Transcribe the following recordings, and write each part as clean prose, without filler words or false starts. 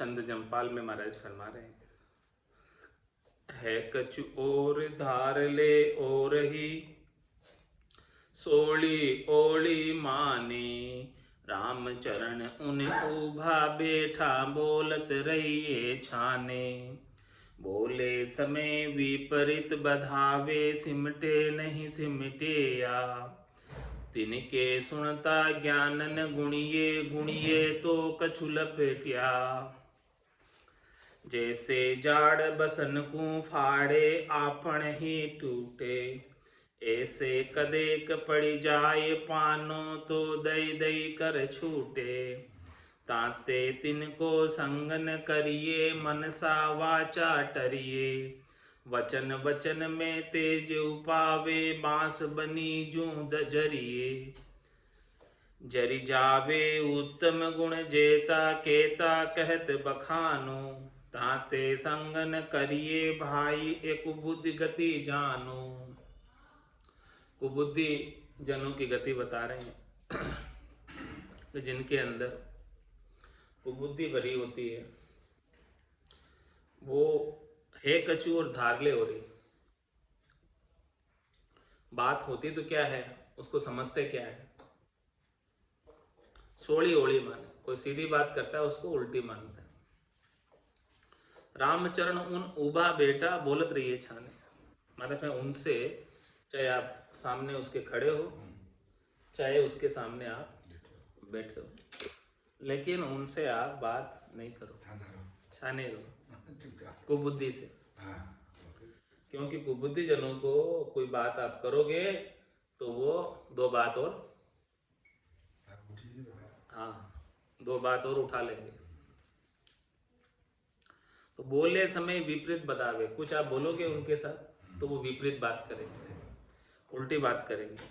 छंद जमपाल में महाराज फरमा रहे हैं, है कछु और धार ले और ही सोली ओली माने, राम चरण उन उभा बैठा बोलत रहिए छाने। बोले समय विपरीत बधावे, सिमटे नहीं सिमटिया, तिनके सुनता ज्ञानन गुणिये गुणिये तो कछु लपेटिया। जैसे जाड़ बसन को फाड़े आपन ही टूटे, ऐसे कदेक पड़ी जाए पानो तो दई दई कर छूटे। ताते तिनको संगन करिए, मनसा वाचा टरिए, वचन वचन में तेज उपावे, बांस बनी जूं जरिए। जरि जावे उत्तम गुण जेता, केता कहत बखानो, ताते संगन करिए भाई, एक बुद्धि गति जानो। कुबुद्धि जनों की गति बता रहे हैं तो जिनके अंदर कुबुद्धि भरी होती है, वो है कछु और धारले हो रही। बात होती तो क्या है, उसको समझते क्या है। सोड़ी ओड़ी माने, कोई सीधी बात करता है उसको उल्टी मानता है। रामचरण उन उबा बेटा बोलत रहिए छाने, मतलब मैं उनसे, चाहे आप सामने उसके खड़े हो, चाहे उसके सामने आप बैठे हो, लेकिन उनसे आप बात नहीं करो, छाने रहो कुबुद्धि से। क्योंकि कुबुद्धि जनों को कोई बात आप करोगे तो वो दो बात और, हाँ, दो बात और उठा लेंगे। तो बोले समय विपरीत बतावे, कुछ आप बोलोगे उनके साथ तो वो विपरीत बात करेंगे, उल्टी बात करेंगे।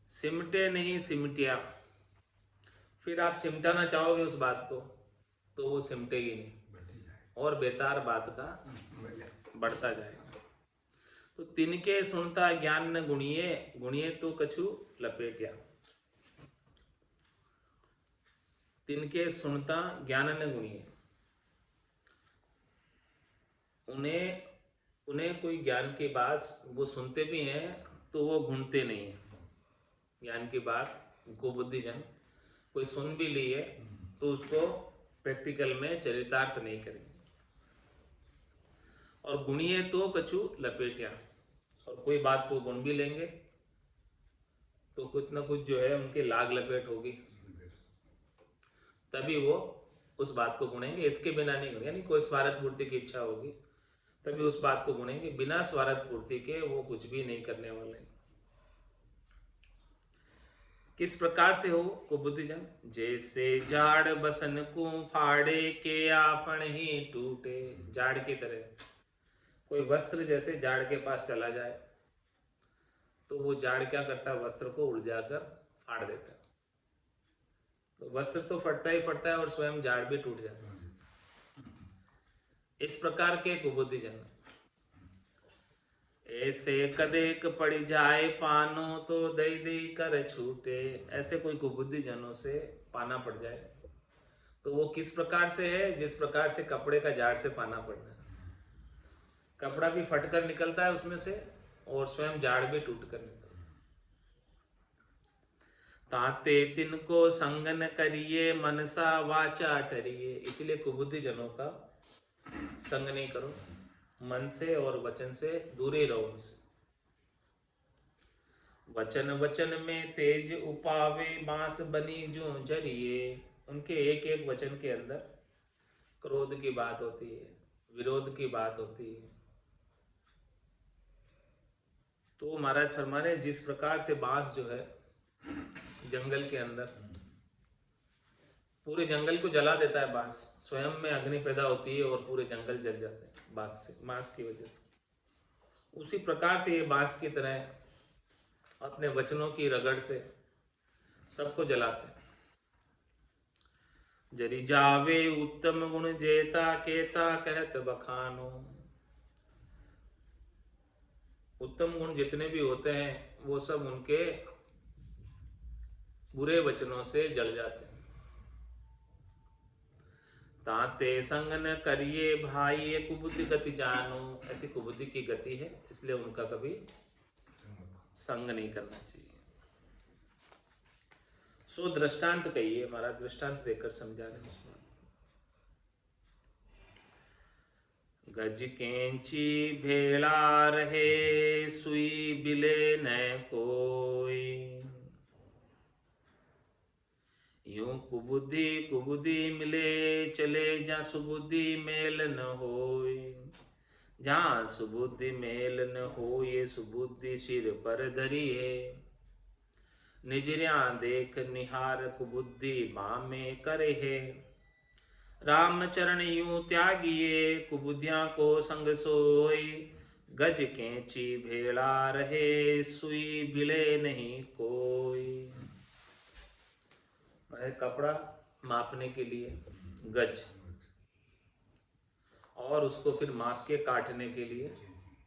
सिमटे नहीं सिमटिया, फिर आप सिमटाना चाहोगे उस बात को तो वो सिमटेगी नहीं और बेतार बात का बढ़ता जाएगा। तो तिनके सुनता ज्ञान न गुणिये गुणिये तो कछु लपेटिया। तिनके सुनता ज्ञान न गुणिये, उन्हें कोई ज्ञान की बात वो सुनते भी हैं तो वो गुणते नहीं है। ज्ञान की बात कुबुद्धिजन कोई सुन भी ली है तो उसको प्रैक्टिकल में चरितार्थ नहीं करेंगे। और गुणिये तो कछु लपेटिया, और कोई बात को गुण भी लेंगे तो कुछ ना कुछ जो है उनकी लाग लपेट होगी, तभी वो उस बात को गुणेंगे। इसके बिना नहीं होगा, यानी कोई स्वार्थ पूर्ति की इच्छा होगी तभी उस बात को गुणेंगे। बिना स्वार्थ पूर्ति के वो कुछ भी नहीं करने वाले। किस प्रकार से हो कुबुद्धिजन, जैसे जाड़ बसन को फाड़े के आपन ही टूटे। जाड़ की तरह कोई वस्त्र जैसे जाड़ के पास चला जाए तो वो जाड़ क्या करता है, वस्त्र को उलझा कर फाड़ देता है। तो वस्त्र तो फटता ही फटता है और स्वयं जाड़ भी टूट जाता है। इस प्रकार के कुबुद्धिजन, ऐसे कदेक पड़ जाए पानो तो दई दई कर छूटे। ऐसे कोई कुबुद्धिजनों से पाना पड़ जाए तो वो किस प्रकार से है, जिस प्रकार से कपड़े का जाड़ से पाना पड़ना है। कपड़ा भी फटकर निकलता है उसमें से और स्वयं जाड़ भी टूट कर निकलता है। ताते तिनको संगन करिए, मनसा वाचा टरिए। इसलिए कुबुद्धि जनों का संग नहीं करो, मन से और वचन से दूर ही रहो उनसे। वचन वचन में तेज उपावे, बांस बनी जो जरिए। उनके एक एक वचन के अंदर क्रोध की बात होती है, विरोध की बात होती है। तो महाराज फरमा रहे, जिस प्रकार से बांस जो है जंगल के अंदर पूरे जंगल को जला देता है, बांस स्वयं में अग्नि पैदा होती है और पूरे जंगल जल जाते हैं बांस की वजह से। उसी प्रकार से ये बांस की तरह अपने वचनों की रगड़ से सबको जलाते हैं। जरि जावे उत्तम गुण जेता, केता कहत बखानो। उत्तम गुण जितने भी होते हैं वो सब उनके बुरे वचनों से जल जाते हैं। ताते संग न करिए भाई, ये कुबुद्धि गति जानो, ऐसी कुबुद्धि की गति है, इसलिए उनका कभी संग नहीं करना चाहिए। सो दृष्टांत कहिए महाराज, दृष्टांत देकर समझा रहे हैं। गज कैंची भेड़ा रहे, सुई बिले न कोई, यूं कुबुद्धि कुबुद्धि मिले चले, जा सुबुद्धि मेल न होय। जहाँ सुबुद्धि मेल न हो, ये सुबुद्धि सिर पर धरिए, निजरिया देख निहार कुबुद्धि बामे करे है। राम चरण यूं त्यागिए, कुबुद्धियां को संग सोई, गज कैंची भेड़ा रहे, सुई बिले नहीं कोई। कपड़ा मापने के लिए गज, और उसको फिर माप के काटने के लिए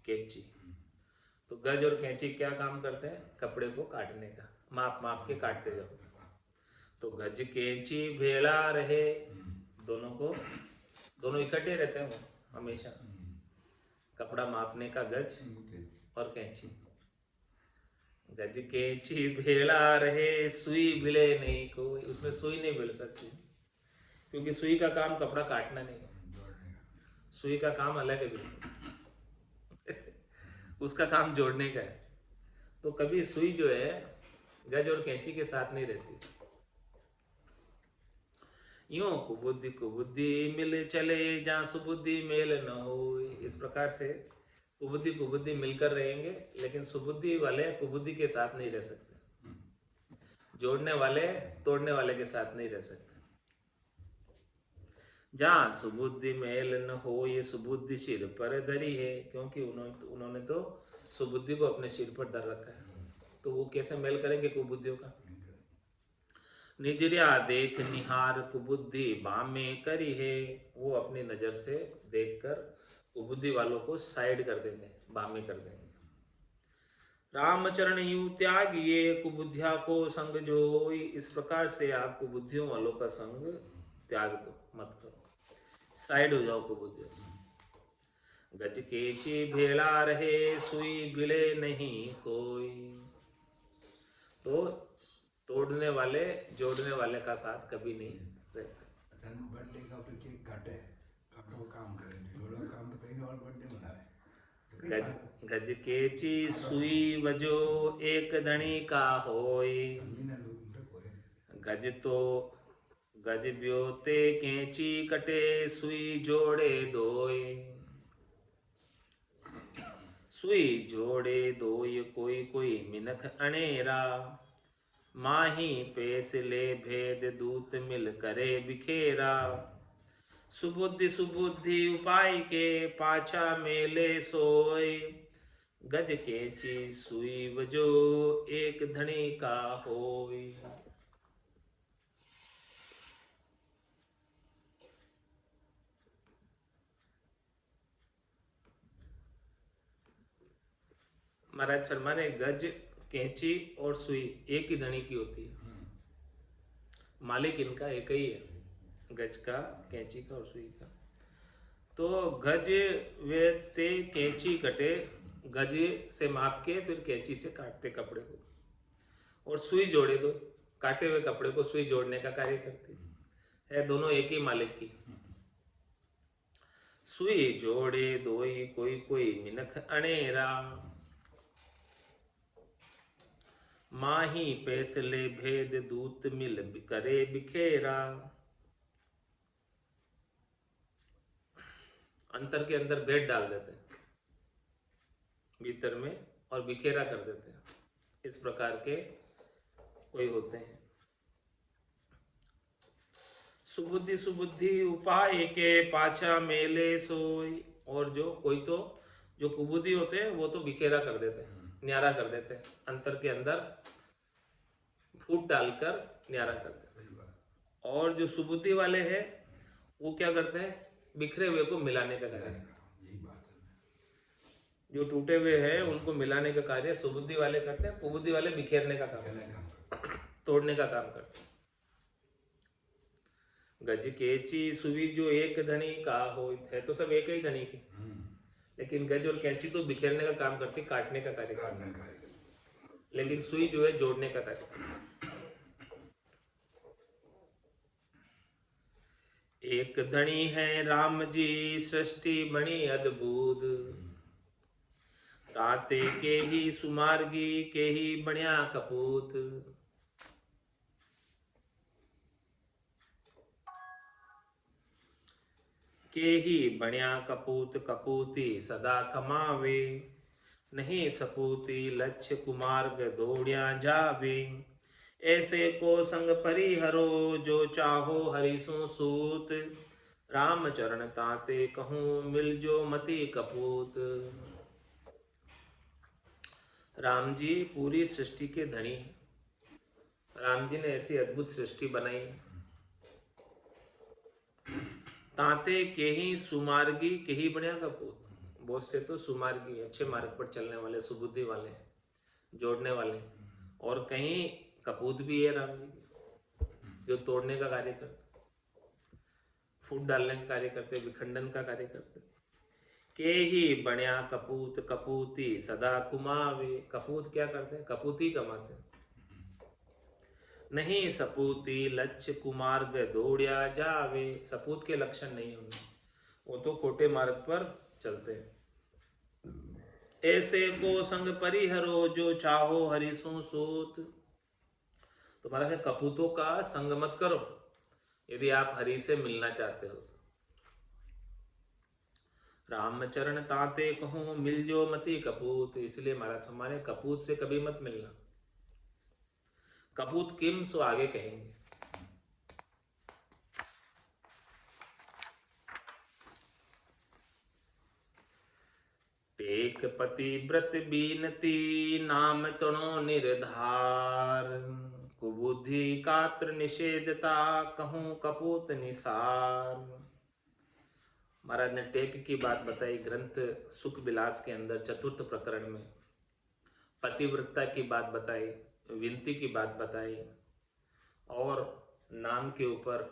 कैंची। तो गज और कैंची क्या काम करते हैं? कपड़े को काटने का, माप माप के काटते जाओ। तो गज कैंची भेड़ा रहे, दोनों इकट्ठे रहते हैं वो हमेशा, कपड़ा मापने का गज और कैंची। गज कैंची भेड़ा रहे, सुई भिले नहीं कोई, उसमें सुई नहीं भिल सकती, क्योंकि सुई का काम कपड़ा काटना नहीं है, सुई का काम अलग है बिल्कुल उसका काम जोड़ने का है। तो कभी सुई जो है गज और कैंची के साथ नहीं रहती। यूं कुबुद्धि कुबुद्धि मिल चले, जहाँ सुबुद्धि मेल न हो। इस प्रकार से कुबुद्धि कुबुद्धि मिलकर रहेंगे, लेकिन सुबुद्धि वाले कुबुद्धि के साथ नहीं रह सकते, जोड़ने वाले तोड़ने वाले के साथ नहीं रह सकते। जहाँ सुबुद्धि मेल न हो, ये सुबुद्धि सिर पर धरी है, क्योंकि उन्होंने तो सुबुद्धि को अपने सिर पर धर रखा है, तो वो कैसे मेल करेंगे कुबुद्धियों का? निजरिया देख निहार कुबुद्धि बामे करी है, वो अपनी नजर से देखकर कुबुद्धि वालों को साइड कर देंगे, बामे कर देंगे। रामचरण यूं त्यागिए, कुबुद्धिया को संग जोई। इस प्रकार से आप कुबुद्धियों वालों का संग त्याग दो, मत करो, साइड हो जाओ कुबुद्धियों से। गज कैंची भेड़ा रहे, सुई भिले नहीं कोई। तो तोड़ने वाले जोड़ने वाले का साथ कभी नहीं रहता। बर्थडे का तो केक काटे, कपड़ों काम करे, जोड़ो काम तो कहीं और बर्थडे मनाए। गज कैंची सुई वजो, एक धनी का होई। गज ब्योते कैंची कटे, सुई जोड़े दोय। सुई जोड़े दोय कोई कोई मिनख अनेरा, माही पेश ले भेद दूत मिल करे बिखेरा। सुबुद्धि सुबुद्धि उपाय के, पाछा मेले सोय। गज कैंची सुई वजो, एक धनी का होय। महाराज फरमाने, गज कैंची और सुई एक ही धनी की होती है, मालिक इनका एक ही है, गज का, कैंची का और सुई का। तो गज वे ते कैंची कटे, गज से माप के फिर कैंची से काटते कपड़े को, और सुई जोड़े दो, काटे हुए कपड़े को सुई जोड़ने का कार्य करती है, दोनों एक ही मालिक की। सुई जोड़े दोई कोई कोई मिनख अनेरा, माही पैसले भेद दूत मिल करे बिखेरा। अंतर के अंदर भेद डाल देते हैं भीतर में, और बिखेरा कर देते हैं। इस प्रकार के कोई होते हैं। सुबुद्धि सुबुद्धि उपाय के, पाछा मेले सोई। और जो कोई तो जो कुबुद्धि होते हैं वो तो बिखेरा कर देते हैं, न्यारा कर देते हैं, अंतर के अंदर फूट डालकर न्यारा कर देते हैं। और जो सुबुद्धि वाले हैं वो क्या करते हैं? बिखरे हुए को मिलाने का कार्य, जो टूटे हुए हैं उनको मिलाने का कार्य सुबुद्धि वाले करते हैं, कुबुद्धि वाले बिखेरने का काम करते हैं, तोड़ने का काम करते हैं। गज कैची सुई जो एक धनी का हो, है तो सब एक ही धनी के, लेकिन गज और कैंची तो बिखेरने का काम करती, काटने का कार्य करती, काटने का लेकिन सुई जो है जोड़ने का कार्य करती। एक धनी है राम जी सृष्टि बनी अद्भुत, ताते के ही सुमार्गी के ही बण्या कपूत। के ही बण्या कपूत कपूती सदा कमावे, नहीं सपूती लक्ष्य कुमार्ग दौड़िया जावे। ऐसे को संग परिहरो जो चाहो हरिसु सूत, राम चरण ताते कहूँ मिल जो मति कपूत। राम जी पूरी सृष्टि के धनी हैं। राम जी ने ऐसी अद्भुत सृष्टि बनाई, ताते के ही सुमार्गी के ही बढ़िया कपूत। बहुत से तो सुमार्गी अच्छे मार्ग पर चलने वाले, सुबुद्धि वाले, जोड़ने वाले, और कहीं कपूत भी है राम जी जो तोड़ने का कार्य करते, फूट डालने का कार्य करते, विखंडन का कार्य करते। के ही बढ़िया कपूत कपूती सदा कुमावे। कपूत क्या करते हैं? कपूती कमाते हैं। नहीं सपूती लक्ष्य कुमार्ग दौड़िया जावे। सपूत के लक्षण नहीं होंगे, वो तो खोटे मार्ग पर चलते हैं। ऐसे को संग परिहरो जो चाहो हरिसु सूत। तुम्हारा है कपूतों का संग मत करो यदि आप हरि से मिलना चाहते हो। रामचरण ताते कहूँ मिल जो मति कपूत। इसलिए महाराज हमारे कपूत से कभी मत मिलना। कपूत किम सो आगे कहेंगे। टेक पति व्रत बीनती नाम तणो निर्धार। कुबुद्धि कात्र निषेधता कहूँ कपूत निसार। महाराज ने टेक की बात बताई ग्रंथ सुख विलास के अंदर चतुर्थ प्रकरण में। पतिव्रता की बात बताई, विनती की बात बताई, और नाम के ऊपर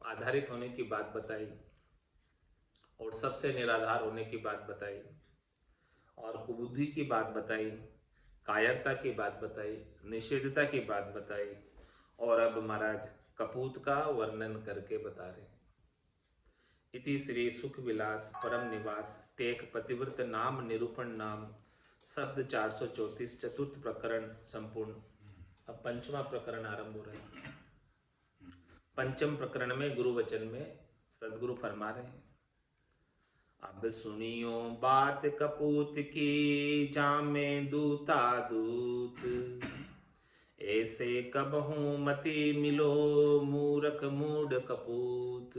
आधारित होने की बात बताई, और सबसे निराधार होने की बात बताई, और कुबुद्धि की बात बताई, कायरता की बात बताई, निषेधता की बात बताई, और अब महाराज कपूत का वर्णन करके बता रहे। इति श्री सुख विलास परम निवास टेक पतिव्रत नाम निरूपण नाम शब्द 434 चतुर्थ प्रकरण संपूर्ण। अब पंचवा प्रकरण आरंभ हो रहा है। पंचम प्रकरण में गुरु वचन में सदगुरु फरमा रहे हैं, अब सुनियो बात कपूत की जामे दूता दूत। ऐसे कबहू मति मिलो मूरख मूढ़ कपूत।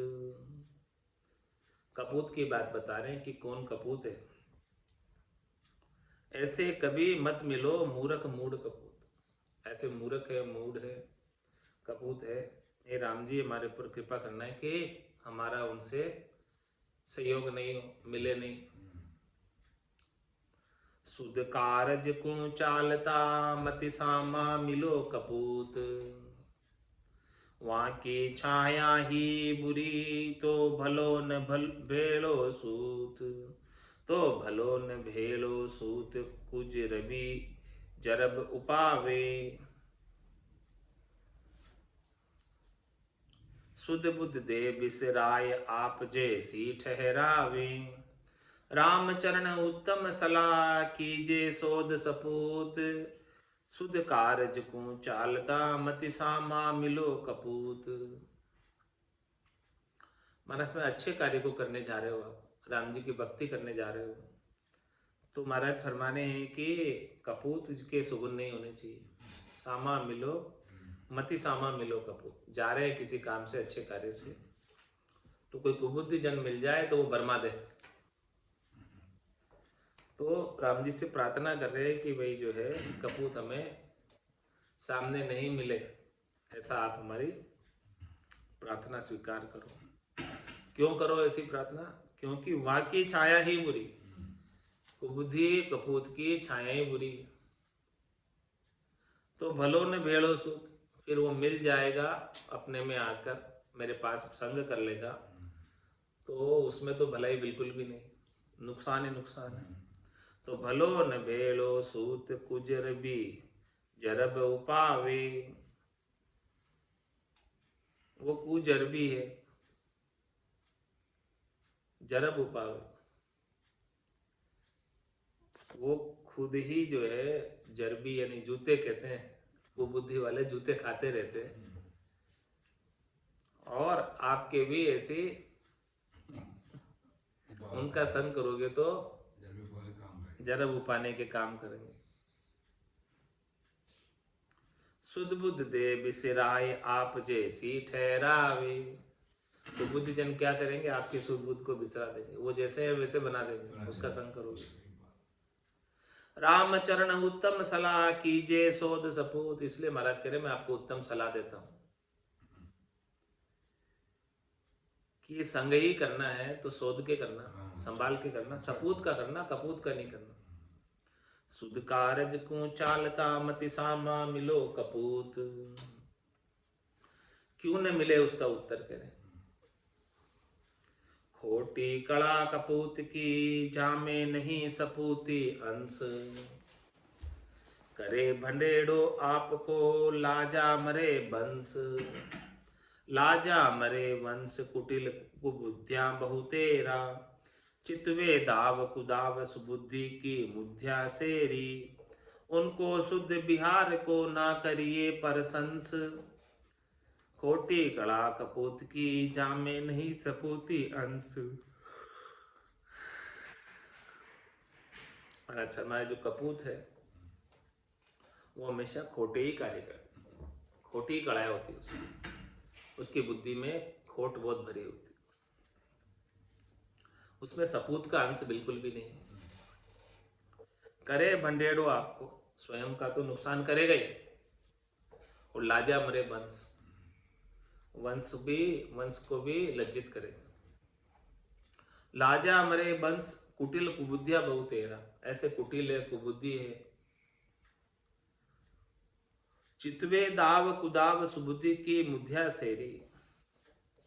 कपूत की बात बता रहे हैं कि कौन कपूत है। ऐसे कभी मत मिलो मूर्ख मूढ़ कपूत। ऐसे मूर्ख है, मूढ़ है, कपूत है। हे राम जी हमारे ऊपर कृपा करना है कि हमारा उनसे सहयोग नहीं हो, मिले नहीं। सुध कारज कुण चालता मति सामा मिलो कपूत। वहाँ की छाया ही बुरी तो भलो न भेड़ो सूत। तो भलो न भेलो सूत कुज रवि जरब उपावे। सुध बुद्ध दे बिसराय आप जैसी ठहरावे। रामचरण उत्तम सलाह कीजे सोध सपूत। सुध कारज को चालता मति सामा मिलो कपूत। महाराज में अच्छे कार्य को करने जा रहे हो, आप राम जी की भक्ति करने जा रहे हो, तो महाराज फरमाने हैं कि कपूत के सुगुन नहीं होने चाहिए। सामा मिलो मति सामा मिलो कपूत। जा रहे हैं किसी काम से, अच्छे कार्य से, तो कोई कुबुद्धि जन मिल जाए तो वो बरमा दे। तो राम जी से प्रार्थना कर रहे हैं कि भाई जो है कपूत हमें सामने नहीं मिले, ऐसा आप हमारी प्रार्थना स्वीकार करो। क्यों करो ऐसी प्रार्थना? क्योंकि वहाँ की छाया ही बुरी, कुबुद्धि कपूत की छाया ही बुरी है। तो भलो न भेड़ो सूत, फिर वो मिल जाएगा अपने में आकर, मेरे पास संग कर लेगा तो उसमें तो भलाई बिल्कुल भी नहीं, नुकसान ही नुकसान है। तो भलो न भेलो सूत कुजर भी जरब उपावे, वो कुजर भी है, जरब उपावे, वो खुद ही जो है जरबी यानी जूते कहते हैं, वो बुद्धि वाले जूते खाते रहते हैं और आपके भी ऐसे उनका संग करोगे तो जब भी कोई काम करे जरब उपाने के काम करेंगे। सुध बुद्ध दे बिसराए आप जैसी ठहरावे, तो बुद्धिजन क्या करेंगे, आपकी सुध बुद्ध को बिसरा देंगे, वो जैसे है वैसे बना देंगे, उसका संग करोगे। रामचरण उत्तम सलाह कीजे शोध सपूत, इसलिए महाराज कह रहे मैं आपको उत्तम सलाह देता हूं कि संग ही करना है तो शोध के करना, संभाल के करना, सपूत का करना, कपूत का नहीं करना। सुध कारज को चालता मति सामा मिलो कपूत, क्यों न मिले उसका उत्तर करें। खोटी कड़ा कपूत की जामे नहीं सपूती अंश, करे भंडेड़ो आपको लाजा मरे बंस, लाजा मरे वंश कुटिल कुबुद्धिया बहुतेरा, चितवे दाव कुदाव सुबुद्धि की मुद्या सेरी, उनको शुद्ध बिहार को ना करिए परसंस, खोटी कड़ा कपूत की जामे नहीं सपूती अंश। अच्छा, हमारे जो कपूत है वो हमेशा खोटे ही कार्य करते हैं, खोटी ही कड़ाई होती है उसकी बुद्धि में खोट बहुत भरी होती है, उसमें सपूत का अंश बिल्कुल भी नहीं है। करे भंडेड़ो आपको, स्वयं का तो नुकसान करेगा ही, और लाजा मरे वंश, वंश को भी लज्जित करेगा। लाजा मरे वंश कुटिल कुबुद्धिया बहुतेरा, ऐसे कुटिल है, कुबुद्धि है। चितवे दाव कुदाव सुबुद्धि की मुद्या सेरी,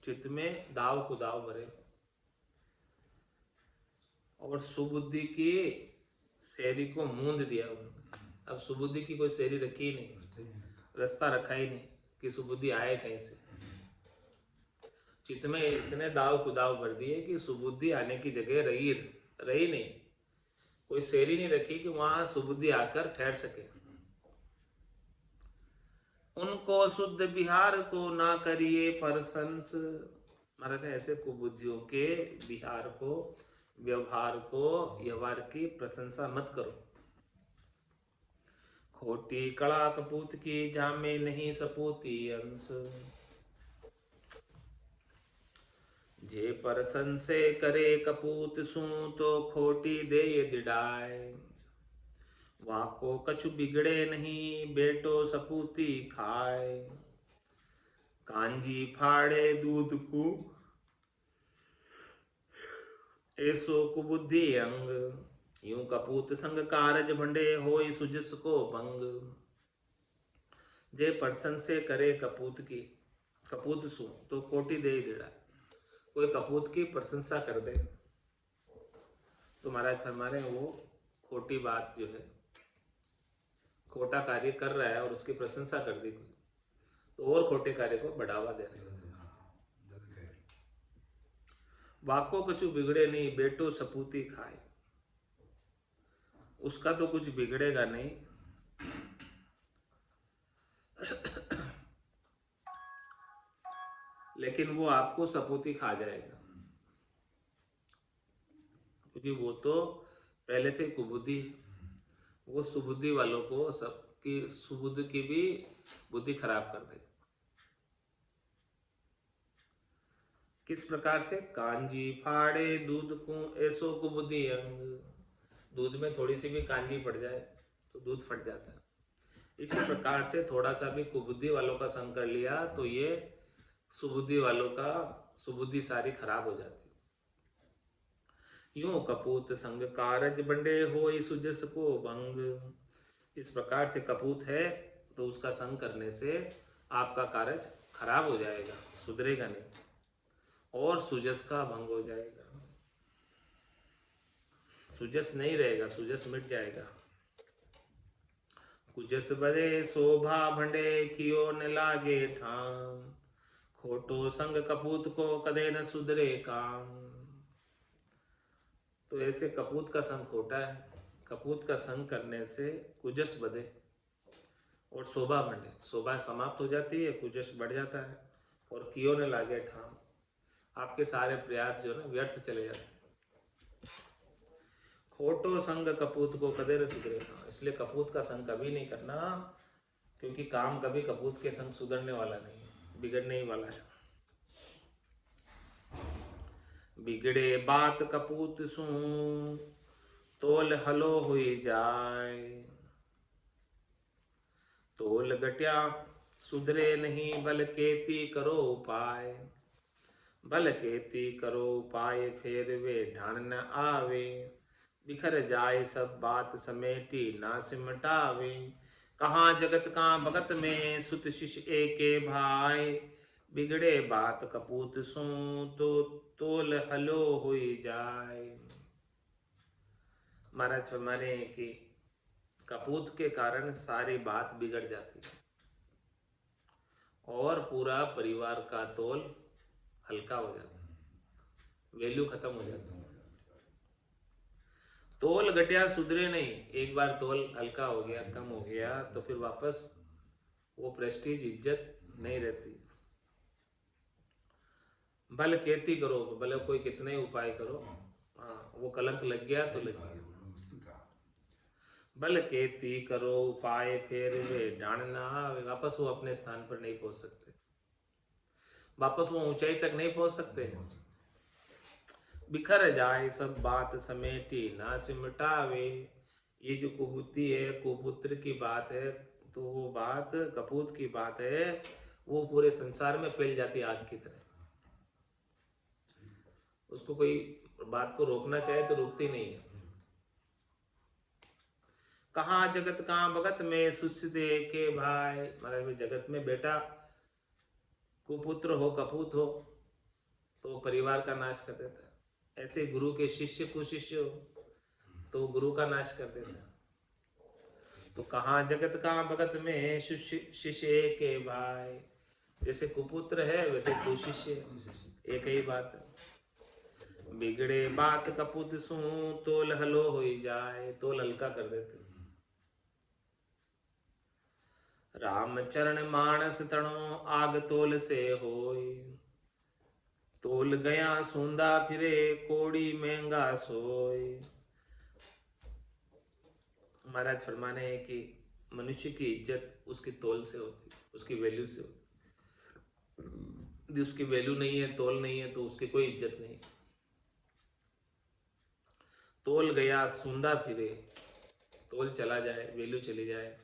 चित्त में दाव कुदाव भरे और सुबुद्धि की शेरी को मूंद दिया उन्होंने। अब सुबुद्धि की कोई शेरी रखी ही नहीं, रास्ता रखा ही नहीं कि सुबुद्धि आए कहीं से। चित्त में इतने दाव कुदाव भर दिए कि सुबुद्धि आने की जगह रही नहीं, कोई शेरी नहीं रखी कि वहां सुबुद्धि आकर ठहर सके। उनको शुद्ध बिहार को ना करिए परसंस, महाराज ऐसे कुबुद्धियों के बिहार को, व्यवहार की प्रशंसा मत करो। खोटी कड़ा कपूत की जामे नहीं सपूती अंश, जे प्रशंसे करे कपूत सू तो खोटी दे दिड़ाए, वाको कछु बिगड़े नहीं बेटो सपूती खाए, कांजी फाड़े दूध को ऐसो कुबुद्धि अंग, यूं कपूत संग कारज भंडे होई सुजस को भंग। जे प्रशंसे करे कपूत सु तो कोटि दे दिड़ा, कोई कपूत की प्रशंसा कर दे तो महाराज फरमाने वो खोटी बात जो है, खोटा कार्य कर रहा है और उसकी प्रशंसा कर दी तो और खोटे कार्य को बढ़ावा दे रहे। वाको कछु बिगड़े नहीं बेटो सपूती खाए, उसका तो कुछ बिगड़ेगा नहीं, लेकिन वो आपको सपूती खा जाएगा, क्योंकि वो तो पहले से कुबुद्धि है। वो सुबुद्धि वालों को सबकी सुबुद्धि की भी बुद्धि खराब कर देगा। किस प्रकार से, कांजी फाड़े दूध को ऐसो कुबुद्धि अंग, दूध में थोड़ी सी भी कांजी पड़ जाए तो दूध फट जाता है। इसी प्रकार से थोड़ा सा भी कुबुद्धि वालों का संग कर लिया तो ये सुबुद्धि वालों का सुबुद्धि सारी खराब हो जाती। यूं कपूत संग कारज बंडे होई सुजस को भंग, इस प्रकार से कपूत है तो उसका संग करने से आपका कारज खराब हो जाएगा, सुधरेगा नहीं और सुजस का भंग हो जाएगा। सुजस नहीं रहेगा, सुजस मिट जाएगा। कुजस बदे शोभा भंडे कियो न लागे ठाम, खोटो संग कपूत को कदे न सुधरे काम। तो ऐसे कपूत का संग खोटा है। कपूत का संग करने से कुजस बदे और शोभा बढ़े, शोभा समाप्त हो जाती है, कुजस बढ़ जाता है। और कियो न लागे ठाम, आपके सारे प्रयास जो है ना व्यर्थ चले जाते हैं। खोटो संग कपूत को कदे न सुधरे काम, इसलिए कपूत का संग कभी नहीं करना, क्योंकि काम कभी कपूत के संग सुधरने वाला नहीं है, बिगड़ने ही वाला है। बिगड़े बात कपूत सू तोल हलो हुई जाए, तोल गट्या सुधरे नहीं बल केती करो उपाय, बल केती करो उपाय फिर वे ढाण न आवे, बिखर जाए सब बात समेटी ना सिमटावे, कहाँ जगत का भगत में सुत शिष्य एके भाई, बिगड़े बात कपूत सू तो तोल हलो हुई जाए। महाराज फरमाने कि कपूत के कारण सारी बात बिगड़ जाती है और पूरा परिवार का तोल हल्का हो जाता है, वैल्यू खत्म हो जाती है। तोल घटिया सुधरे नहीं, एक बार तोल हल्का हो गया, कम हो गया, तो फिर वापस वो प्रेस्टीज इज्जत नहीं रहती। बल खेती करो, भले कोई कितने उपाय करो, हाँ वो कलंक लग गया तो लग गया। बल खेती करो उपाय फिर वे डाण ना आवे, वापस वो अपने स्थान पर नहीं पहुंच सकते, वापस वो ऊंचाई तक नहीं पहुंच सकते। बिखर जाए सब बात समेटी ना सिमटावे, ये जो कुबुद्धि है, कुपुत्र की बात है, तो वो बात कपूत की बात है, वो पूरे संसार में फैल जाती है आग की तरह। उसको कोई बात को रोकना चाहे तो रुकती नहीं है। कहाँ जगत कहाँ भगत में सुस्य दे के भाई, महाराज में जगत में बेटा कुपुत्र हो, कपूत हो, तो परिवार का नाश कर देता है। ऐसे गुरु के शिष्य कुशिष्य हो तो गुरु का नाश कर देता है। तो कहाँ जगत कहाँ भगत में शिष्य के भाई, जैसे कुपुत्र है वैसे कुशिष्य, एक ही बात है। बिगड़े बात कपूत सू तोल हलो हो जाए, तोल हल्का कर देते। राम चरण मानस तणो आग तोल से होय, तोल गया सूंदा फिरे कोड़ी महंगा सोय। महाराज फरमाने हैं कि मनुष्य की इज्जत उसकी तोल से होती है, उसकी वैल्यू से होती है। यदि उसकी वैल्यू नहीं है, तोल नहीं है, तो उसकी कोई इज्जत नहीं। तोल गया सूंदा फिरे, तोल चला जाए, वैल्यू चली जाए,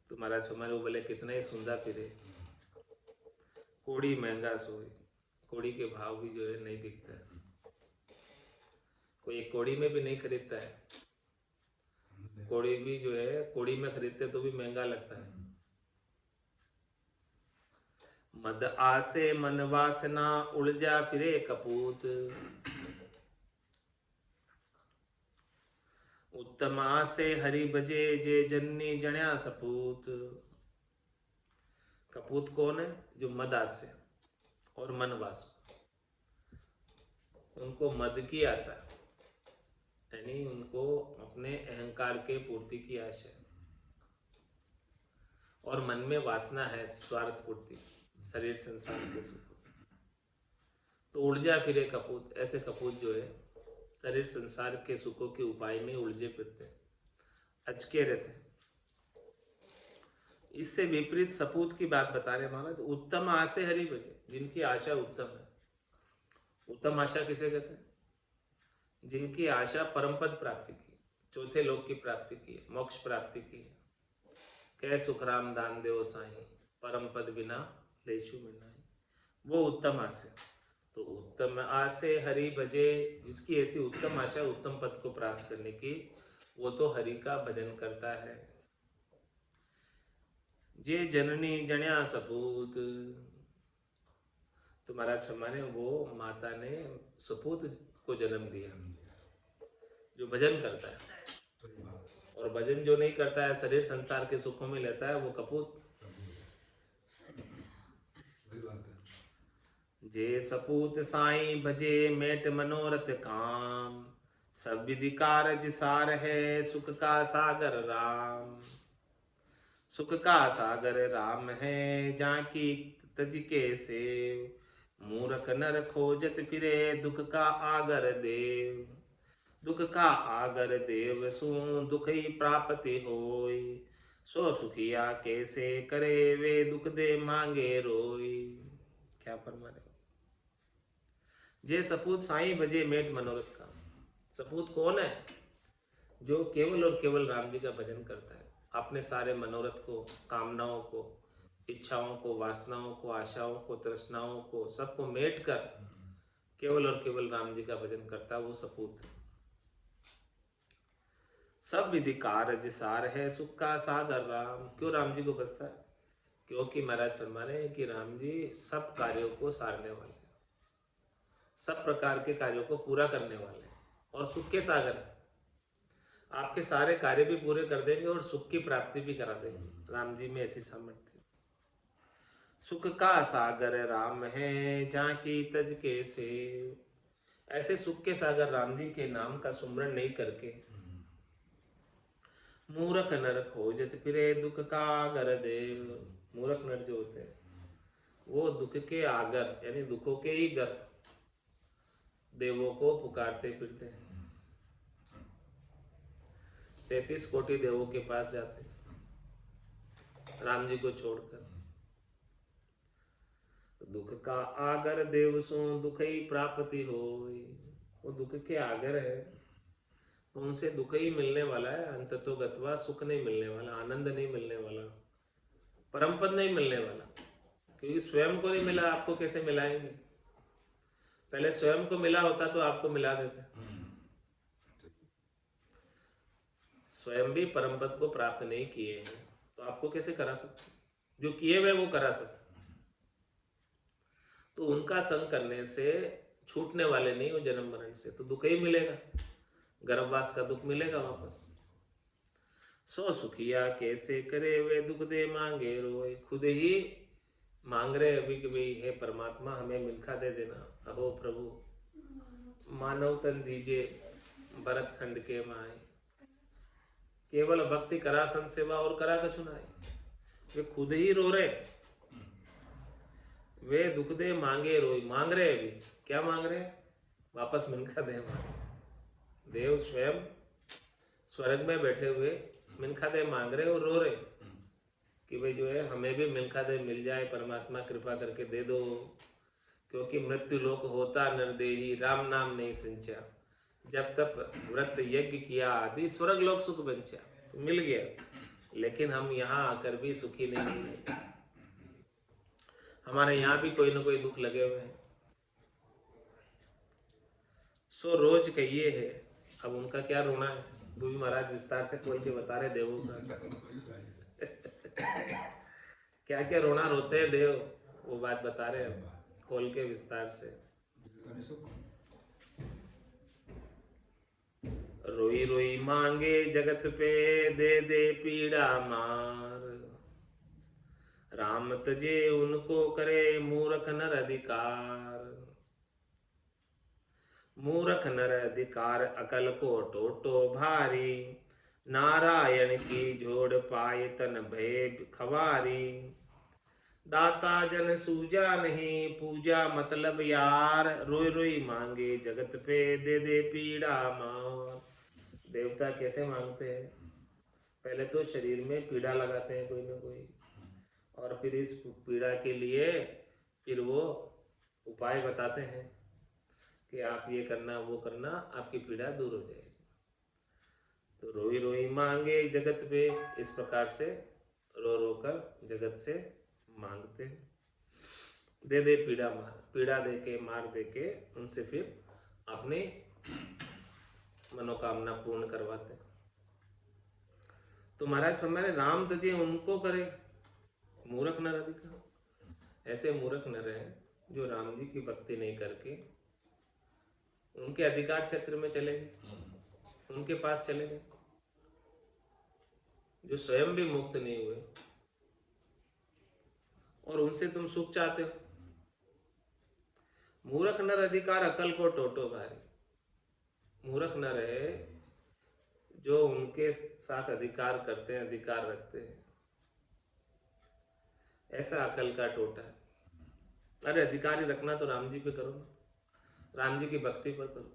तो महाराज फरमाने वो बोले कितना ही सूंदा फिरे, कोड़ी महंगा सोए, कोड़ी के भाव भी जो है नहीं बिकता है, कोई एक कोड़ी में भी नहीं खरीदता है। कोड़ी भी जो है कोड़ी में खरीदते तो भी महंगा लगता है। मद आसे मन वासना उलझा फिरे कपूत, उत्तम आसे हरि भजे जे जननी जण्या सपूत। कपूत कौन है? जो मद आसे और मन वास, उनको मद की आशा, यानी उनको अपने अहंकार के पूर्ति की आशा, और मन में वासना है स्वार्थ पूर्ति, शरीर संसार के सुख। तो उलझा फिरे कपूत, ऐसे कपूत जो है शरीर संसार के सुखों के उपाय में उलझे फिरते हैं, अचके रहते हैं। इससे विपरीत सपूत की बात बता रहे महाराज। उत्तम आसे हरि भजे, जिनकी आशा उत्तम है। उत्तम आशा किसे कहते हैं? जिनकी आशा परम पद प्राप्ति की, चौथे लोक की प्राप्ति की, मोक्ष प्राप्ति की। कह सुखराम दान देव साईं, परम पद बिना लेचू मिनाई, वो उत्तम आशा। तो उत्तम आसे हरि भजे, जिसकी ऐसी उत्तम आशा उत्तम पद को प्राप्त करने की, वो तो हरि का भजन करता है। जे जननी जण्या सपूत। तो महाराज फरमाने वो माता ने सपूत को जन्म दिया जो भजन करता है, वही बात। और भजन जो नहीं करता है, शरीर संसार के सुखों में लेता है, वो कपूत। वही बात है। जे सपूत साईं भजे मेट मनोरथ काम, सब विधि कारज सार है सुख का सागर राम। सुख का सागर राम है जाकी तज के सेव, मूरख नर खोजत फिरे दुख का आगर देव। दुख का आगर देव सु दुख ही प्राप्ति होय, सो सुखिया कैसे करे वे दुख दे मांगे रोय। क्या फरमा रहे? जे सपूत साईं भजे मेट मनोरथ का। सपूत कौन है? जो केवल और केवल राम जी का भजन करता है, अपने सारे मनोरथ को, कामनाओं को, इच्छाओं को, वासनाओं को, आशाओं को, तृष्णाओं को, सबको मेट कर केवल और केवल राम जी का भजन करता है, वो सपूत। सब विधि कारज सार है सुख का सागर राम। क्यों राम जी को बसता है? क्योंकि महाराज फरमाने हैं कि राम जी सब कार्यों को सारने वाले हैं, सब प्रकार के कार्यों को पूरा करने वाले हैं, और सुख के सागर हैं। आपके सारे कार्य भी पूरे कर देंगे और सुख की प्राप्ति भी करा देंगे। राम जी में ऐसी सामर्थ्य। सुख का सागर राम है जाकी तज के सेव। ऐसे सुख के सागर राम जी के नाम का सुमरण नहीं करके मूरख नर खोजत फिरे दुख का आगर देव। मूरख नर जो होते हैं वो दुख के आगर यानी दुखों के ही घर देवों को पुकारते फिरते हैं। 33 कोटि देवों के पास जाते राम जी को छोड़कर। दुख का आगर देव सो दुख ही प्राप्ति होय। वो दुख के आगर है, तो उनसे दुख ही मिलने वाला है। अंततो गत्वा सुख नहीं मिलने वाला, आनंद नहीं मिलने वाला, परम पद नहीं मिलने वाला। क्योंकि स्वयं को नहीं मिला, आपको कैसे मिलाएंगे? पहले स्वयं को मिला होता तो आपको मिला देते। स्वयं भी परम पद को प्राप्त नहीं किए हैं तो आपको कैसे करा सकते? जो किए हुए वो करा सकते। तो उनका संग करने से छूटने वाले नहीं हो जन्म मरण से, तो दुख ही मिलेगा, गर्भवास का दुख मिलेगा वापस। सो सुखिया कैसे करे वे दुख दे मांगे रोए। खुद ही मांग रहे अभी कि भाई हे परमात्मा हमें मिल्खा दे देना। अहो प्रभु मानव तन दीजिए भरत खंड के माए। केवल भक्ति करा संत सेवा और करा कछु नाय। वे खुद ही रो रहे, वे दुख दे मांगे रोई। मांग रहे अभी क्या मांग रहे? वापस मिल्खा दे मांगे। देव स्वयं स्वर्ग में बैठे हुए मिल्खा दे मांग रहे और रो रहे कि भाई जो है हमें भी मिल्खा दे मिल जाए, परमात्मा कृपा करके दे दो। क्योंकि मृत्यु लोक होता निर्देही राम नाम नहीं संचा। जब तक व्रत यज्ञ किया आदि स्वर्ग लोक सुख बंचा। तो मिल गया, लेकिन हम यहाँ आकर भी सुखी नहीं मिले। हमारे यहाँ भी कोई ना कोई दुख लगे हुए हैं। सो रोज कहिए है, अब उनका क्या रोना है वो भी महाराज विस्तार से खोल के बता रहे देवों का। क्या क्या रोना रोते हैं देव, वो बात बता रहे हैं खोल के विस्तार से। रोई रोई मांगे जगत पे दे दे पीड़ा मार। राम तजे उनको करे मूर्ख नर अधिकार। मूर्ख नर अधिकार अकल को टोटो भारी। नारायण की जोड़ पाए तन भय खवारी। दाता जन सूजा नहीं पूजा मतलब यार। रोई रोई मांगे जगत पे दे दे पीड़ा मार। देवता कैसे मांगते हैं? पहले तो शरीर में पीड़ा लगाते हैं कोई ना कोई, और फिर इस पीड़ा के लिए फिर वो उपाय बताते हैं कि आप ये करना वो करना, आपकी पीड़ा दूर हो जाएगी। तो रोई रोई मांगे जगत पे, इस प्रकार से रो रो कर जगत से मांगते हैं। दे दे पीड़ा मार, पीड़ा दे के मार दे के उनसे फिर अपनी मनोकामना पूर्ण करवाते हैं। तो महाराज फरमाए राम तजे उनको करे मूर्ख नर अधिकार। ऐसे मूर्ख नर हैं जो राम जी की भक्ति नहीं करके उनके अधिकार क्षेत्र में चले गए, उनके पास चले गए, जो स्वयं भी मुक्त नहीं हुए, और उनसे तुम सुख चाहते हो। मूर्ख नर अधिकार अकल को टोटो भारी। मूर्ख नर है जो उनके साथ अधिकार करते हैं, अधिकार रखते हैं, ऐसा अकल का टोटा है। अरे अधिकार ही रखना तो राम जी पे करो ना, राम जी की भक्ति पर करो।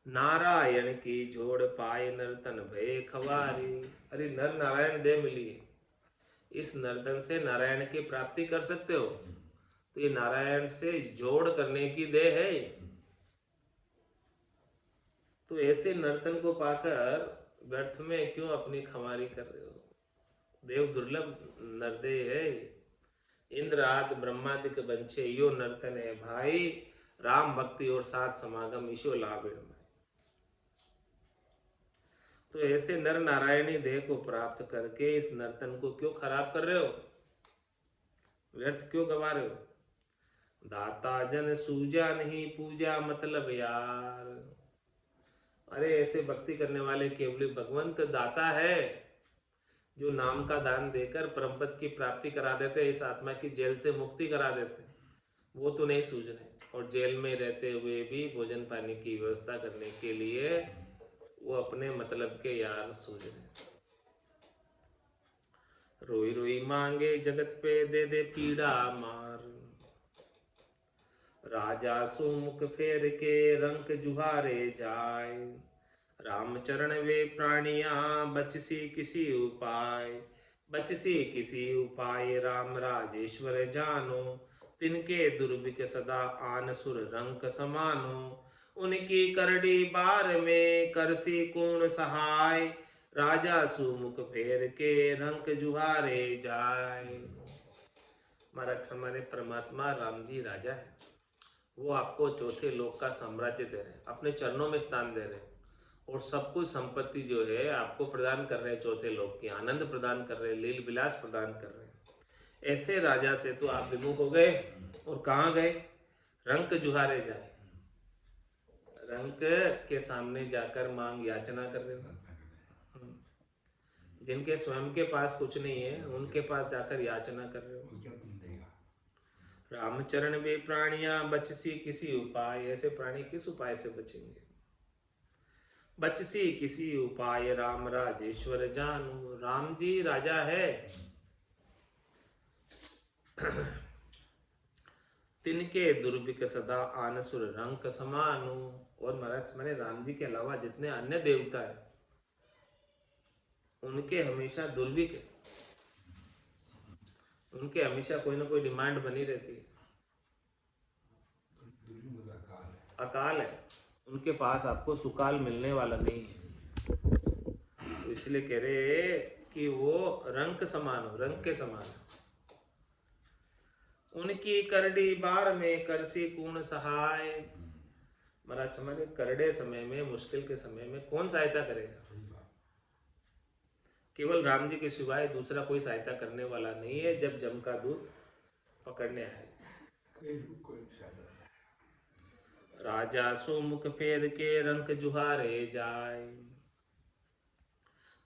नारायण की जोड़ पाए नर्तन भय खवारी। अरे नर नारायण दे मिली है, इस नर्तन से नारायण की प्राप्ति कर सकते हो, तो ये नारायण से जोड़ करने की देह है। तो ऐसे नर्तन को पाकर व्यर्थ में क्यों अपनी खमारी कर रहे हो? देव दुर्लभ नरदे है। इंद्र आदि ब्रह्मादिक बंचे यो नर्तन है भाई। राम भक्ति और साथ समागम ईशो लाभ है। तो ऐसे नर नारायणी देह को प्राप्त करके इस नर्तन को क्यों खराब कर रहे हो? व्यर्थ क्यों गवा रहे हो? दाता जन सूजा नहीं पूजा मतलब यार। अरे ऐसे भक्ति करने वाले केवल भगवंत दाता है, जो नाम का दान देकर परमपद की प्राप्ति करा देते, इस आत्मा की जेल से मुक्ति करा देते, वो तो नहीं सूझ रहे। और जेल में रहते हुए भी भोजन पानी की व्यवस्था करने के लिए वो अपने मतलब के यार सूझ रहे। रोई रोई मांगे जगत पे दे दे पीड़ा मार। राजा सुमुख फेर के रंक जुहारे जाए। रामचरण वे प्राणियां बचसी किसी उपाय। बचसी किसी उपाय राम राजेश्वर जानो। तिनके दुर्भिक सदा आन सुर रंक समानो। उनकी करड़ी बार में करसी कूण सहाय। राजा सुमुख फेर के रंक जुहारे जाए। हमारे परमात्मा राम जी राजा है। वो आपको चौथे लोक का साम्राज्य दे रहे हैं, अपने चरणों में स्थान दे रहे हैं, और सब कुछ संपत्ति जो है आपको प्रदान कर रहे हैं, चौथे लोक की आनंद प्रदान कर रहे हैं, लील विलास प्रदान कर रहे हैं। ऐसे राजा से तो आप विमुख हो गए, और कहाँ गए? रंक जुहारे जाए। रंक के सामने जाकर मांग याचना कर रहे हो। जिनके स्वयं के पास कुछ नहीं है, उनके पास जाकर याचना कर रहे हो। रामचरण वे प्राणियां बचसी किसी उपाय। ऐसे प्राणी किस उपाय से बचेंगे? बचसी किसी उपाय राम राजेश्वर जानू। राम जी राजा है। तिनके दुर्भिक सदा आनसुर रंक समानु। और महाराज मैंने राम जी के अलावा जितने अन्य देवता है उनके हमेशा दुर्भिक है, उनके हमेशा कोई ना कोई डिमांड बनी रहती है, अकाल है। उनके पास आपको सुकाल मिलने वाला नहीं है। तो इसलिए कह रहे कि वो रंक समान हो, रंक के समान। उनकी करड़ी बार में करसी कूण सहाय। महाराज हमारे करड़े समय में, मुश्किल के समय में कौन सहायता करेगा? केवल राम जी के सिवाय दूसरा कोई सहायता करने वाला नहीं है। जब जम का दूत पकड़ने आए, राजा सुमुख फेर के रंक जुहारे जाए।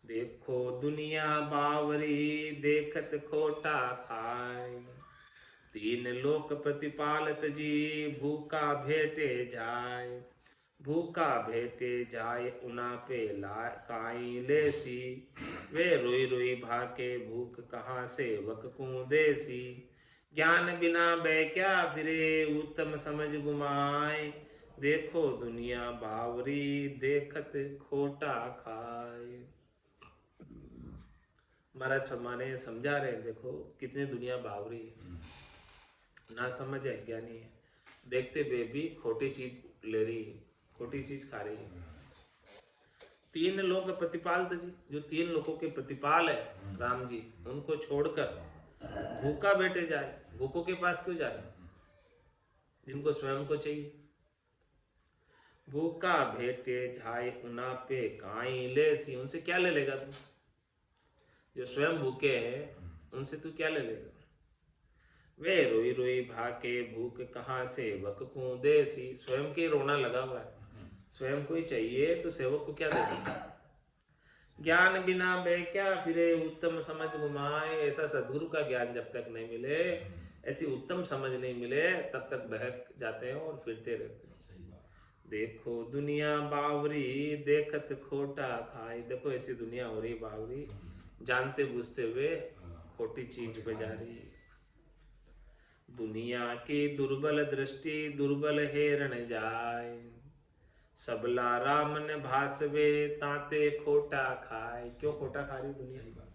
देखो दुनिया बावरी देखत खोटा खाए। तीन लोक प्रतिपालत जी भूखा भेटे जाए। भूखा भेटे जाए उना पे ला काई लेसी। वे रोई रोई भाके भूख कहाँ से वक देसी। ज्ञान बिना बै क्या फिरे उत्तम समझ गुमाए। देखो दुनिया बावरी देखत खोटा खाए। महाराज फरमाने समझा रहे हैं, देखो कितनी दुनिया बावरी है, ना समझ है, ज्ञानी है, देखते हुए भी खोटी चीज ले रही है, खोटी चीज खा रही है। तीन लोग प्रतिपाल जी, जो तीन लोगों के प्रतिपाल है राम जी, उनको छोड़कर भूखा बैठे जाए। भूखों के पास क्यों जा रहे? जिनको स्वयं को चाहिए। भूखा भेटे जाए उना पे काई लेसी। उनसे क्या ले लेगा तुम? जो स्वयं भूखे हैं उनसे तू क्या ले लेगा? वे रोई रोई भाके भूख कहाँ सेवक को देसी। स्वयं के रोना लगा हुआ है, स्वयं को ही चाहिए तो सेवक को क्या देगा? ज्ञान बिना बे क्या फिरे उत्तम समझ घुमाए। ऐसा सदगुरु का ज्ञान जब तक नहीं मिले, ऐसी उत्तम समझ नहीं मिले, तब तक बहक जाते हैं और फिरते रहते हैं। सही बात। देखो दुनिया बावरी देखत खोटा खाए। देखो ऐसी दुनिया हो रही बावरी, जानते बुझते हुए खोटी चीज पे जा रही है। दुनिया की दुर्बल दृष्टि दुर्बल हेरण जाए। सबला राम ने भासवे ताते खोटा खाए। क्यों खोटा खा रही दुनिया? सही बात।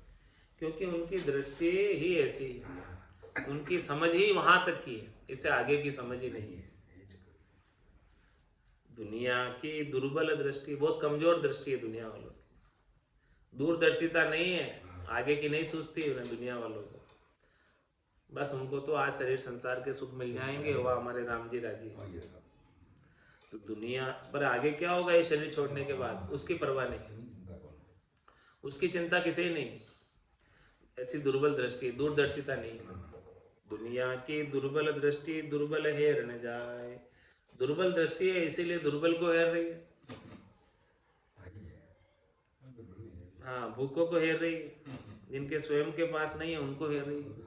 क्योंकि उनकी दृष्टि ही ऐसी है, उनकी समझ ही वहां तक की है, इससे आगे की समझ ही नहीं नहीं है। है ये चक्कर। दुनिया की दुर्बल दृष्टि, बहुत कमजोर दृष्टि है दुनिया वालों की। दूरदर्शिता नहीं है, आगे की नहीं सोचती है दुनिया वालों को। बस उनको तो आज शरीर संसार के सुख मिल जाएंगे, वह हमारे राम जी राजी। और ये सब तो दुनिया पर आगे क्या होगा ये शरीर छोड़ने के बाद, उसकी परवाह नहीं, चिंता कौन। उसकी चिंता किसे ही नहीं। ऐसी दुर्बल दृष्टि, दूरदर्शिता नहीं है। दुनिया की दुर्बल दृष्टि दुर्बल हेरने जाए। दुर्बल दृष्टि है इसीलिए दुर्बल को हेर रही है। हाँ, भूखों को हेर रही है, जिनके स्वयं के पास नहीं है उनको हेर रही है।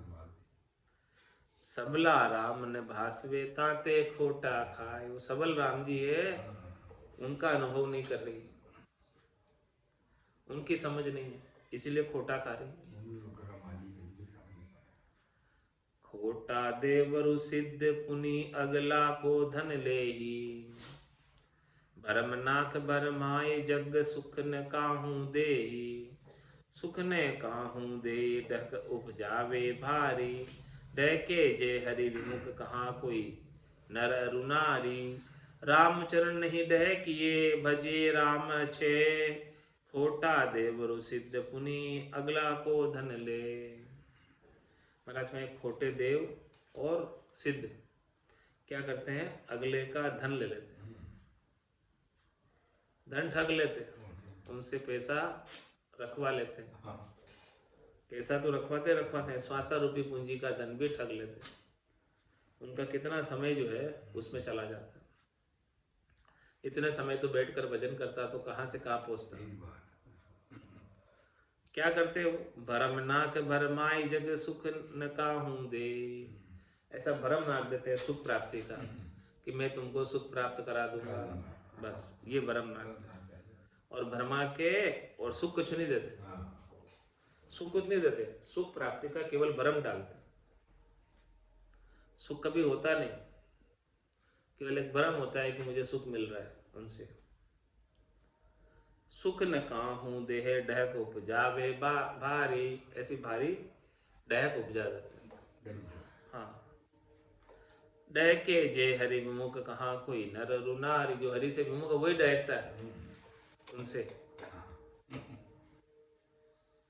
सबला राम ने भासवे ताते खोटा खाए। वो सबल राम जी है, उनका अनुभव नहीं कर रही, उनकी समझ नहीं है, इसीलिए खोटा खा रही है। खोटा देवरु सिद्ध पुनि अगला को धन ले ही। भरम नाक भरमाए जग सुख न काहू दे। सुख ने काहू दे डक उपजावे भारी। डहके जे हरि विमुख कहाँ कोई नर अरु नारी। राम चरण नहीं डह किए भजे राम छे। खोटा देवरु सिद्ध पुनि अगला को धन ले। महाराज में खोटे देव और सिद्ध क्या करते हैं? अगले का धन ले लेते हैं, धन ठग लेते हैं, उनसे पैसा रखवा लेते हैं। पैसा तो रखवाते हैं, स्वासा रूपी पूंजी का धन भी ठग लेते हैं। उनका कितना समय जो है उसमें चला जाता है। इतने समय तो बैठकर भजन करता तो कहाँ से कहाँ पहुँचता। क्या करते हो? भरम नाक भरमाई जग सुख न काहू दे। ऐसा भरम नाक देते हैं सुख प्राप्ति का कि मैं तुमको सुख प्राप्त करा दूंगा, बस ये भरम नाक। और भरमा के और सुख कुछ नहीं देते, सुख कुछ नहीं देते, सुख प्राप्ति का केवल भरम डालते। सुख कभी होता नहीं, केवल एक भरम होता है कि मुझे सुख मिल रहा है उनसे। सुख न काहू देह डहक उपजावे भारी। ऐसी भारी डहक उपजा देते हैं। हाँ, डहके जे हरि विमुख कहाँ कोई नर अरु नारी। जो हरि से विमुख वही डहकता है उनसे।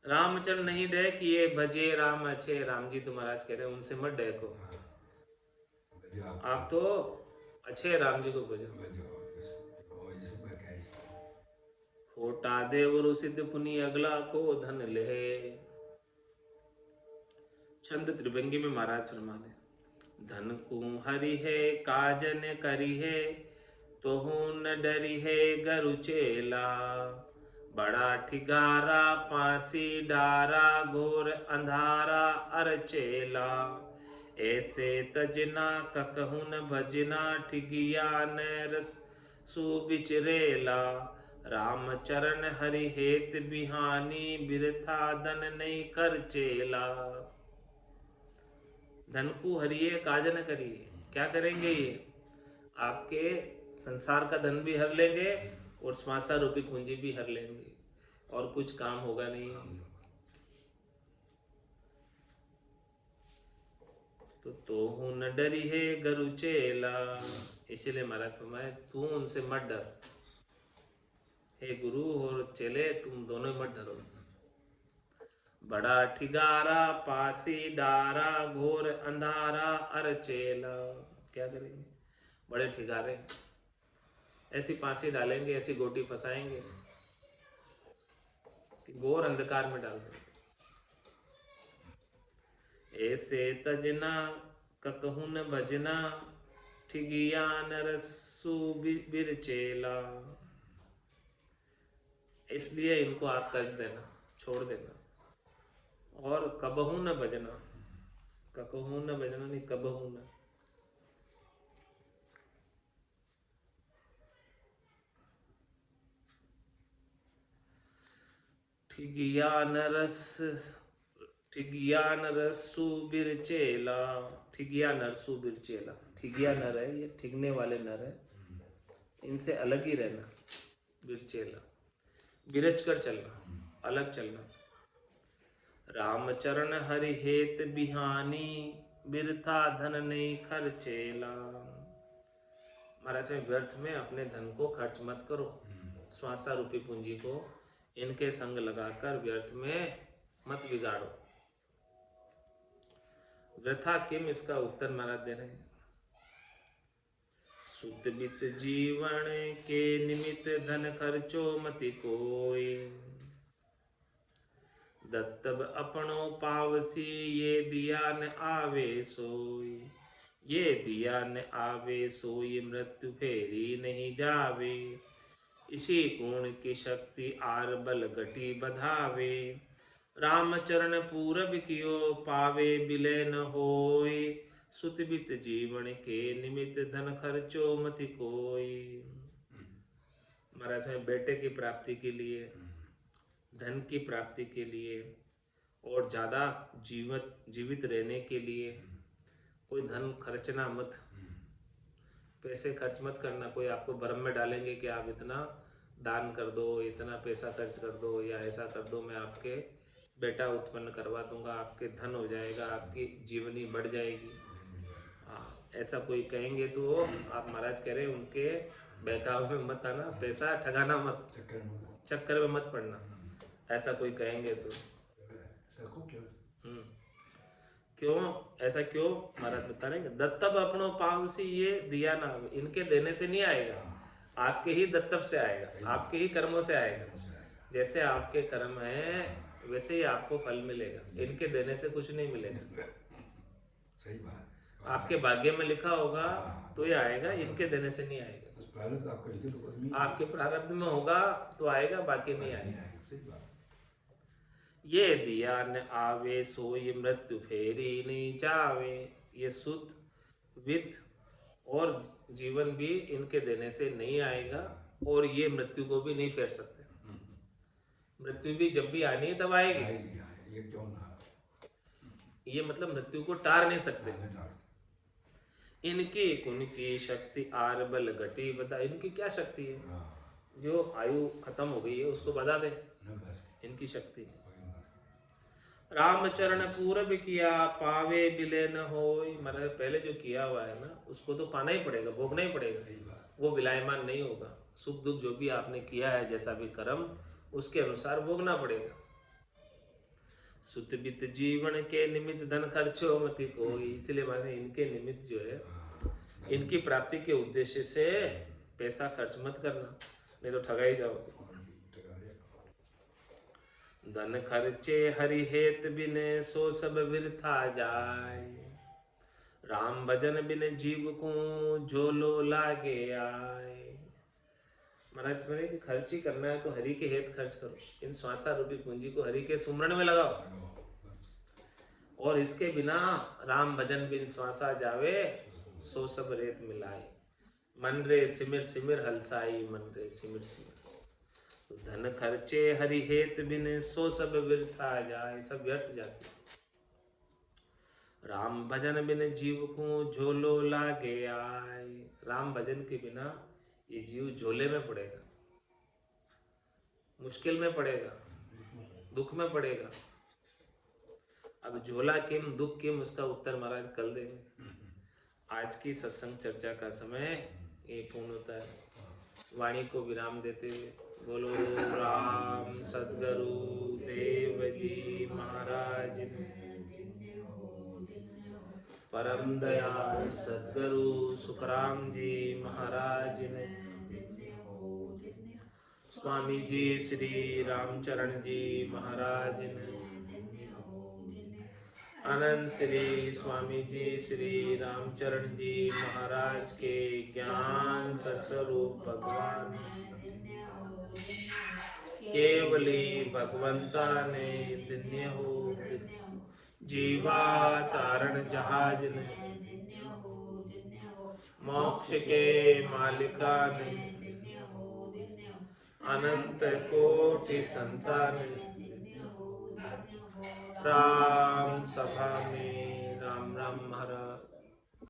रामचरण नहीं डह किए भजे राम अच्छे। राम जी तो महाराज कह रहे हैं उनसे मत डहको, आप तो अच्छे राम जी को भजो। खोटा देवरु सिद्ध पुनि अगला को धन ले। छंद त्रिभंगी में महाराज फरमाने, धन को हरि है काजन करी है तोहू न डरी है गरु चेला। बड़ा ठिगारा पासी डारा घोर अंधारा अरचेला। ऐसे तजना ककहू न भजना ठिगिया न रस सुबिचरेला। राम चरण हरि हेत बिहानी बिरथा धन नहीं कर चेला। धन को हरिये काजन करिए। क्या करेंगे ये? आपके संसार का धन भी हर लेंगे और श्वासा रूपी पूंजी भी हर लेंगे, और कुछ काम होगा नहीं। तो न डरी है गरु चेला। इसलिए महाराज फरमाए तू उनसे मत डर। हे गुरु और चेले तुम दोनों मत डरो। बड़ा ठिगारा पासी डारा घोर अंधारा अरचेला। क्या करेंगे? बड़े ठिगारे ऐसी फांसी डालेंगे, ऐसी गोटी फंसाएंगे कि घोर अंधकार में डाल देंगे। ऐसे तजना ककहु न भजना, ठिगिया नरसु बिरचेला। इसलिए इनको आप तज देना, छोड़ देना। और कबहू न भजना, ककहू न भजना नहीं, कबहू न। ठिगिया नरसु बिरचेला। ठिगिया नरसु बिरचेला, ठिगिया नर है, ये ठिगने वाले नर है, इनसे अलग ही रहना। बिरचेला, बिरच कर चलना, अलग चलना। रामचरण हरि हेत बिहानी, बिरथा धन नहीं खर्चेला। महाराज में व्यर्थ में अपने धन को खर्च मत करो, स्वासा रूपी पूंजी को इनके संग लगाकर व्यर्थ में मत बिगाड़ो। वृथा किम, इसका उत्तर महाराज दे रहे हैं। सुत बित जीवन के निमित्त धन खर्चो मति कोई, दत्तब अपनो पावसी ये दिया न आवे सोई। ये दिया न आवे सोई, मृत्यु फेरी नहीं जावे। इसी गुण की शक्ति आर बल घटी बधावे। रामचरण पूरब कियो पावे बिले न होय। सुत बित जीवन के निमित्त धन खर्चो मति कोई। महाराज में बेटे की प्राप्ति के लिए, धन की प्राप्ति के लिए और ज़्यादा जीवित रहने के लिए कोई धन खर्चना मत, पैसे खर्च मत करना। कोई आपको भ्रम में डालेंगे कि आप इतना दान कर दो, इतना पैसा खर्च कर दो, या ऐसा कर दो, मैं आपके बेटा उत्पन्न करवा दूंगा, आपके धन हो जाएगा, आपकी जीवनी बढ़ जाएगी। हाँ, ऐसा कोई कहेंगे तो आप महाराज कह रहे हैं उनके बहकावे में मत आना, पैसा ठगाना मत, चक्कर में मत पड़ना। ऐसा कोई कहेंगे तो क्यों, ऐसा क्यों महाराज बता रहे हैं। दत्तब अपनो पावसी, ये दिया ना, इनके देने से नहीं आएगा, आपके ही दत्तब से आएगा, आपके ही कर्मों से आएगा। जैसे आपके कर्म हैं वैसे ही आपको फल मिलेगा, इनके देने से कुछ नहीं मिलेगा। सही बात, आपके भाग्य में लिखा होगा तो ये आएगा, इनके देने से नहीं आएगा। आपके प्रारब्ध में होगा तो आएगा, बाकी नहीं आएगा। ये दिया न आवे सोई, मृत्यु फेरी नहीं जावे। ये सुत वित्त और जीवन भी इनके देने से नहीं आएगा, और ये मृत्यु को भी नहीं फेर सकते। मृत्यु भी जब भी आनी है तब आएगी, ये मतलब मृत्यु को टार नहीं सकते। इनकी उनकी शक्ति आर बल घटी बता। इनकी क्या शक्ति है, जो आयु खत्म हो गई है उसको बता दे, इनकी शक्ति नहीं। रामचरण पूरब किया पावे बिले न होय। मतलब पहले जो किया हुआ है ना उसको तो पाना ही पड़ेगा, भोगना ही पड़ेगा, वो विलायमान नहीं होगा। सुख दुख जो भी आपने किया है, जैसा भी कर्म, उसके अनुसार भोगना पड़ेगा। सुत बित जीवन के निमित्त धन खर्चो मति कोई। इसलिए माने इनके निमित्त जो है, इनकी प्राप्ति के उद्देश्य से पैसा खर्च मत करना, नहीं तो ठगाई जाओगे। धन खर्चे हरि हेत बिने, सो सब वृथा जाय। राम भजन बिन जीव को, झोलो लागे आए। महाराज बोले कि खर्च ही करना है तो हरि के हेत खर्च करो। इन श्वासा रूपी पूंजी को हरि के सुमरण में लगाओ, और इसके बिना राम भजन बिन श्वासा जावे, सो सब रेत मिलाए। मन रे सिमिर सिमिर हलसाई, मन रे सिमिर सिमिर। धन खर्चे हरि हेत बिन, सो सब व्यर्था जाए। सब व्यर्थ जाते। राम भजन बिन जीव को, झोलो लागे आए। राम भजन के बिना ये जीव झोले में पड़ेगा, मुश्किल में पड़ेगा, दुख में पड़ेगा। अब झोला किम, दुख किम, उसका उत्तर महाराज कल देंगे। आज की सत्संग चर्चा का समय ये पूर्ण होता है। वाणी को विराम देते हुए बोलो राम सद्गुरु देव जी महाराज, परम दयाल सद्गुरु सुखराम जी महाराज ने, स्वामी जी श्री रामचरण जी महाराज ने, अनंत श्री स्वामी जी श्री रामचरण जी महाराज के ज्ञान सस्वरूप भगवान केवली भगवंता ने दिन्य हो जीवा तारण जहाज ने मोक्ष के मालिका ने अनंत कोटि संतान राम सभा में राम राम महाराज।